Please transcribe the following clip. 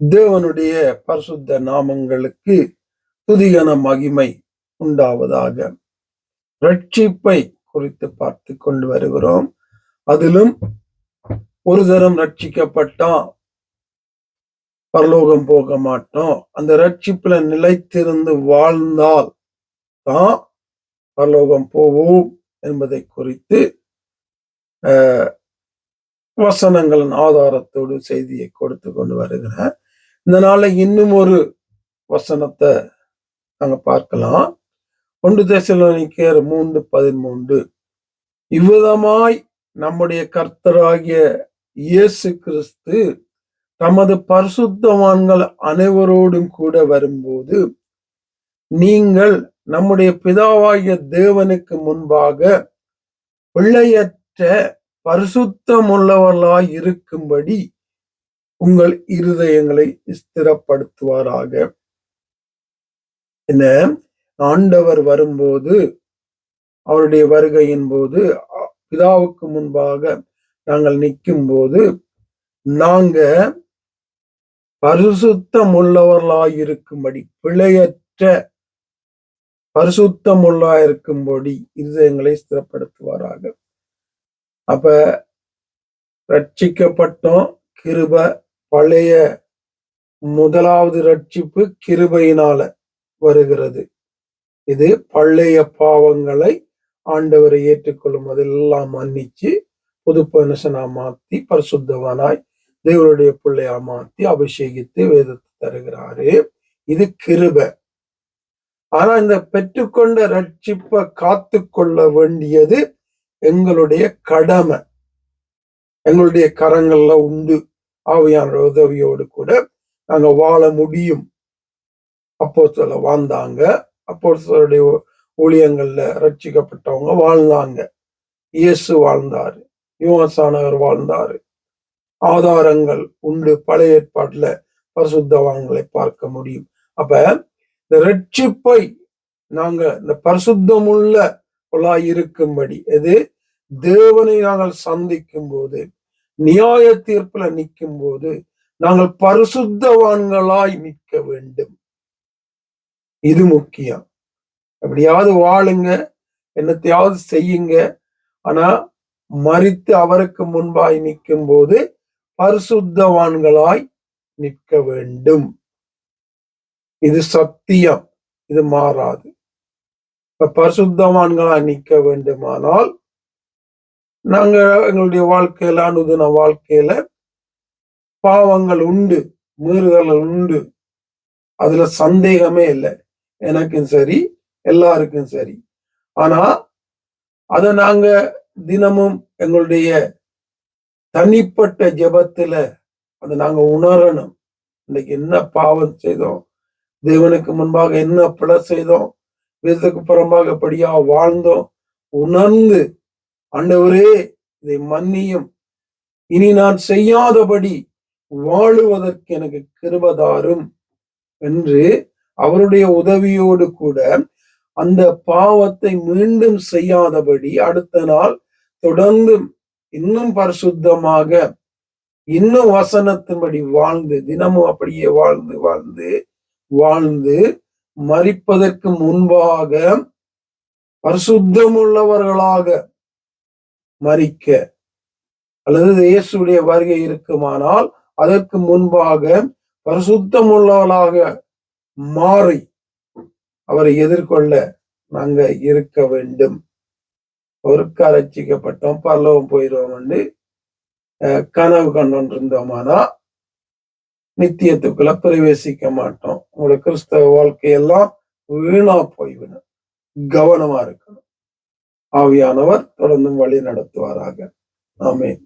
தேவனுடைய பரிசுத்த நாமங்களுக்கு துதிகன மகிமை உண்டாவதாக. ரட்சிப்பை குறித்து பார்த்து கொண்டு வருகிறோம். அதிலும் ஒரு தரம் ரட்சிக்கப்பட்டா பரலோகம் போக மாட்டோம். அந்த ரட்சிப்புல நிலைத்திருந்து வாழ்ந்தால் தான் பரலோகம் போவோம் என்பதை குறித்து வசனங்களின் ஆதாரத்தோடு செய்தியை கொடுத்து கொண்டு வருகிறேன். இந்த நாளை இன்னும் ஒரு வசனத்தை நாங்க பார்க்கலாம். 1 தெசலோனிக்கேயர் 3:13. இவ்விதமாய் நம்முடைய கர்த்தராகிய இயேசு கிறிஸ்து தமது பரிசுத்தவான்கள் அனைவரோடும் கூட வரும்போது நீங்கள் நம்முடைய பிதாவாகிய தேவனுக்கு முன்பாக பிழையற்ற பரிசுத்தமுள்ளவர்களாய் இருக்கும்படி உங்கள் இருதயங்களை ஸ்திரப்படுத்துவாராக. என்ன, ஆண்டவர் வரும்போது, அவருடைய வருகையின் போது பிதாவுக்கு முன்பாக நாங்கள் நிற்கும் போது நாங்க பரிசுத்தமுள்ளவர்களாயிருக்கும்படி, பிழையற்ற பரிசுத்தமுள்ளாயிருக்கும்படி இருதயங்களை ஸ்திரப்படுத்துவாராக. அப்ப ரட்சிக்கப்பட்டோம், கிருபை. பழைய முதலாவது ரட்சிப்பு கிருபையினால வருகிறது. இது பழைய பாவங்களை ஆண்டவரை ஏற்றுக்கொள்ளும் அதெல்லாம் மன்னிச்சு புது மனுஷனா மாத்தி பரிசுத்தவனாய் தேவனுடைய பிள்ளையா மாத்தி அபிஷேகித்து வேதத்தை தருகிறாரு. இது கிருபை. ஆனா இந்த பெற்றுக்கொண்ட ரட்சிப்பை காத்து கொள்ள வேண்டியது எங்களுடைய கடமை. எங்களுடைய கரங்கள்ல உண்டு. ஆவியான உதவியோடு கூட நாங்க வாழ முடியும். அப்போஸ்தலர் வாழ்ந்தாங்க. அப்போஸ்தலருடைய ஊழியங்கள்ல ரட்சிக்கப்பட்டவங்க வாழ்ந்தாங்க. இயேசு வாழ்ந்தாரு, யோவான் வாழ்ந்தாரு. ஆதாரங்கள் உண்டு. பழைய ஏற்பாட்டுல பரிசுத்தவான்களை பார்க்க முடியும். அப்ப இந்த ரட்சிப்பை நாங்க இந்த பரிசுத்தமுள்ள இருக்கும்படி, எது தேவனை நாங்கள் சந்திக்கும் போது, நியாய தீர்ப்புல நிற்கும் போது நாங்கள் பரிசுத்தவான்களாய் நிற்க வேண்டும். இது முக்கியம். எப்படியாவது வாழுங்க, என்னத்தையாவது செய்யுங்க, ஆனா மரித்து அவருக்கு முன்பாய் நிற்கும் போது பரிசுத்தவான்களாய் நிற்க வேண்டும். இது சத்தியம், இது மாறாது. பரிசுத்தவான்களாய் நிற்க வேண்டுமானால் நாங்க எங்களுடைய வாழ்க்கையில, அனுதின வாழ்க்கையில பாவங்கள் உண்டு, மீறுதல்கள் உண்டு. அதுல சந்தேகமே இல்லை. எனக்கும் சரி, எல்லாருக்கும் சரி. ஆனா அதை நாங்க தினமும் எங்களுடைய தனிப்பட்ட ஜெபத்துல அதை நாங்க உணரணும். இன்னைக்கு என்ன பாவம் செய்தோம், தேவனுக்கு முன்பாக என்ன பிழை செய்தோம், வேதத்துக்கு புறம்பாக படியா வாழ்ந்தோம், உணர்ந்து ஆண்டவரே இதை மன்னியும், இனி நான் செய்யாதபடி வாழுவதற்கு எனக்கு கிருபை என்று அவருடைய உதவியோடு கூட அந்த பாவத்தை மீண்டும் செய்யாதபடி அடுத்த நாள் தொடர்ந்து இன்னும் பரிசுத்தமாக, இன்னும் வசனத்தின்படி வாழ்ந்து, தினமும் அப்படியே வாழ்ந்து வாழ்ந்து வாழ்ந்து மரிப்பதற்கு முன்பாக பரிசுத்தமுள்ளவர்களாக மரிக்க, அல்லது இயேசுடைய வருகை இருக்குமானால் அதற்கு முன்பாக பரிசுத்தமுள்ளவர்களாக மாறி அவரை எதிர்கொள்ள நாங்க இருக்க வேண்டும். ஒருக்கா ரட்சிக்கப்பட்டோம், பரலோகம் போயிடுவோம் கனவு கண்டு இருந்தோமானா நித்தியத்துக்குள்ள பிரவேசிக்க மாட்டோம். உங்களுடைய கிறிஸ்தவ வாழ்க்கையெல்லாம் வீணா போய்விடும். கவனமா இருக்கணும். ஆவியானவர் தொடர்ந்து வழி நடத்துவாராக. ஆமென்.